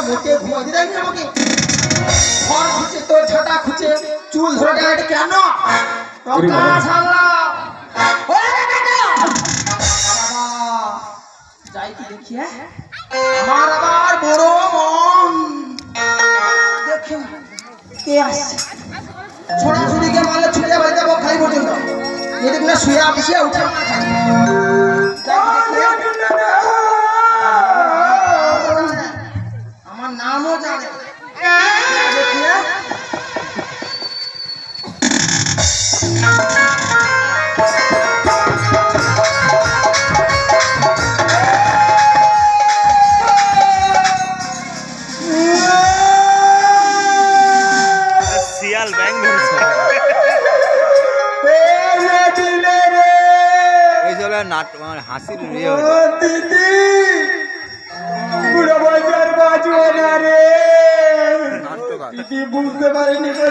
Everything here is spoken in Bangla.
মুখে ঘুমাতে দেয়নি আমাকে। ঘর খুঁজে তোর ঝাঁটা খুঁজে চুল ধরে ডাইরেক্ট কেন যাই কি দেখি আমার আবার বড় মন দেখে কে আসছে ছোড়াছুড়িকে মারলে ছুটে বাড়িতে যাবো খাই পর্যন্ত এদিক না শুয়ে বসে উঠে আমার নামও জানে শিয়াল ব্যাং এই চলে নাটক হাসির দিদি বুড়ো বাজার বাজুয়া রে নাটক বুঝতে পারিনি।